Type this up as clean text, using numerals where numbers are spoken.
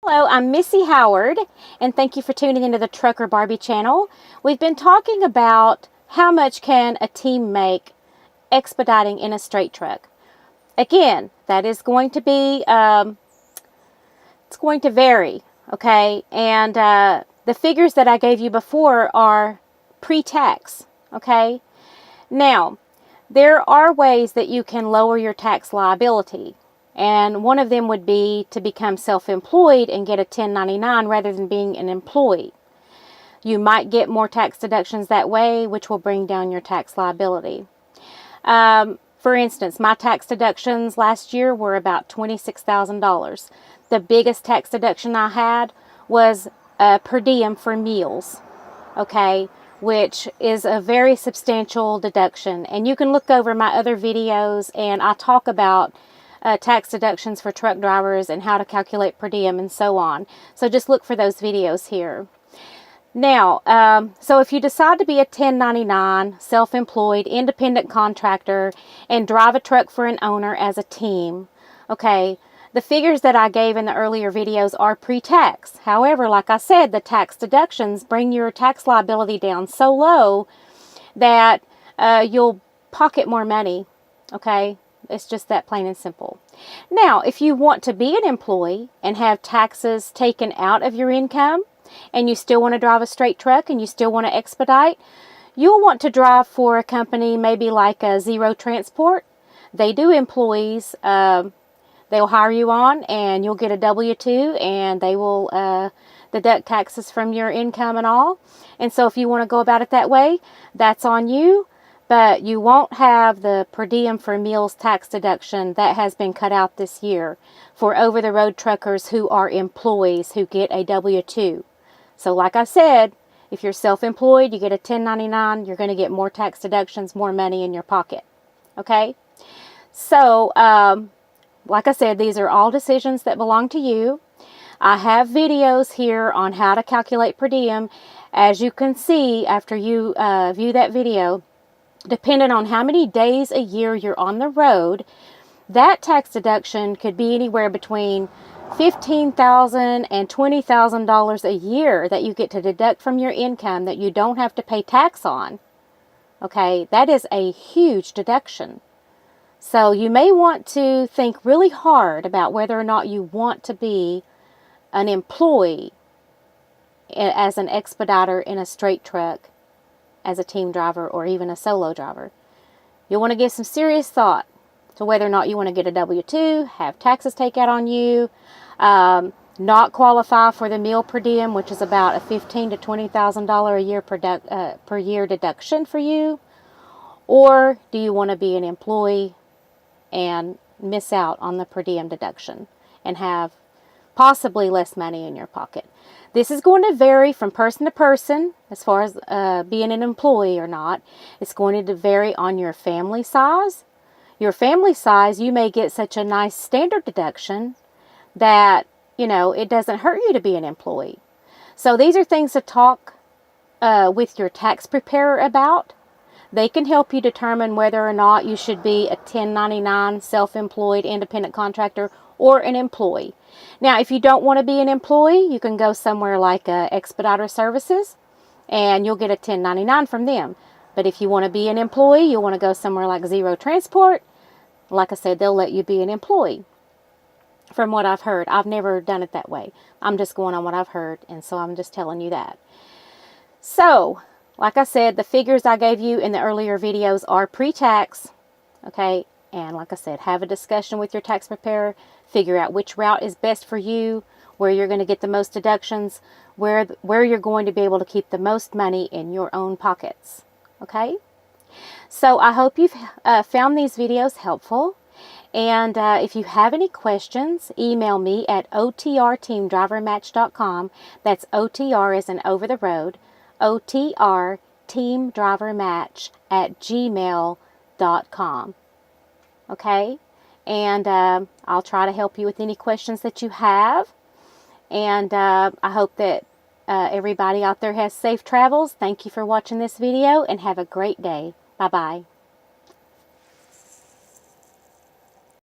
Hello, I'm Missy Howard, and thank you for tuning into the Trucker Barbie channel. We've been talking about how much can a team make expediting in a straight truck. Again, that is going to be, it's going to vary, okay? And the figures that I gave you before are pre-tax, okay? Now, there are ways that you can lower your tax liability. And one of them would be to become self-employed and get a 1099 rather than being an employee. You might get more tax deductions that way, which will bring down your tax liability. For instance, my tax deductions last year were about $26,000. The biggest tax deduction I had was per diem for meals, okay, which is a very substantial deduction. And you can look over my other videos, and I talk about tax deductions for truck drivers and how to calculate per diem and so on. So just look for those videos here. Now, so if you decide to be a 1099, self-employed, independent contractor, and drive a truck for an owner as a team, okay, the figures that I gave in the earlier videos are pre-tax. However, like I said, the tax deductions bring your tax liability down so low that you'll pocket more money, okay? It's just that plain and simple. Now, if you want to be an employee and have taxes taken out of your income, and you still want to drive a straight truck and you still want to expedite, you'll want to drive for a company maybe like a Zero Transport. They do employees. They'll hire you on and you'll get a W-2 and they will deduct taxes from your income and all. And so if you want to go about it that way, that's on you. But you won't have the per diem for meals tax deduction that has been cut out this year for over-the-road truckers who are employees who get a W-2. So like I said, if you're self-employed, you get a 1099, you're going to get more tax deductions, more money in your pocket. Okay? So, like I said, these are all decisions that belong to you. I have videos here on how to calculate per diem. As you can see after you view that video, depending on how many days a year you're on the road, that tax deduction could be anywhere between $15,000 and $20,000 a year that you get to deduct from your income that you don't have to pay tax on. Okay, that is a huge deduction. So you may want to think really hard about whether or not you want to be an employee as an expediter in a straight truck, as a team driver, or even a solo driver. You'll want to give some serious thought to whether or not you want to get a W-2, have taxes take out on you, not qualify for the meal per diem, which is about a $15,000 to $20,000 a year per year deduction for you, or do you want to be an employee and miss out on the per diem deduction and have possibly less money in your pocket? This is going to vary from person to person as far as being an employee or not. It's going to vary on your family size. Your family size, you may get such a nice standard deduction that, you know, it doesn't hurt you to be an employee. So these are things to talk with your tax preparer about. They can help you determine whether or not you should be a 1099 self-employed independent contractor or an employee. Now, if you don't want to be an employee, you can go somewhere like Expediter Services and you'll get a 1099 from them. But if you want to be an employee, you'll want to go somewhere like Zero Transport. Like I said, they'll let you be an employee. From what I've heard, I've never done it that way. I'm just going on what I've heard, and so I'm just telling you that. So, like I said, the figures I gave you in the earlier videos are pre-tax, okay? And like I said, have a discussion with your tax preparer, figure out which route is best for you, where you're going to get the most deductions, where you're going to be able to keep the most money in your own pockets, okay? So I hope you've found these videos helpful. And if you have any questions, email me at otrteamdrivermatch.com. That's OTR as in over the road, otrteamdrivermatch@gmail.com. Okay? And I'll try to help you with any questions that you have. And I hope that everybody out there has safe travels. Thank you for watching this video and have a great day. Bye-bye.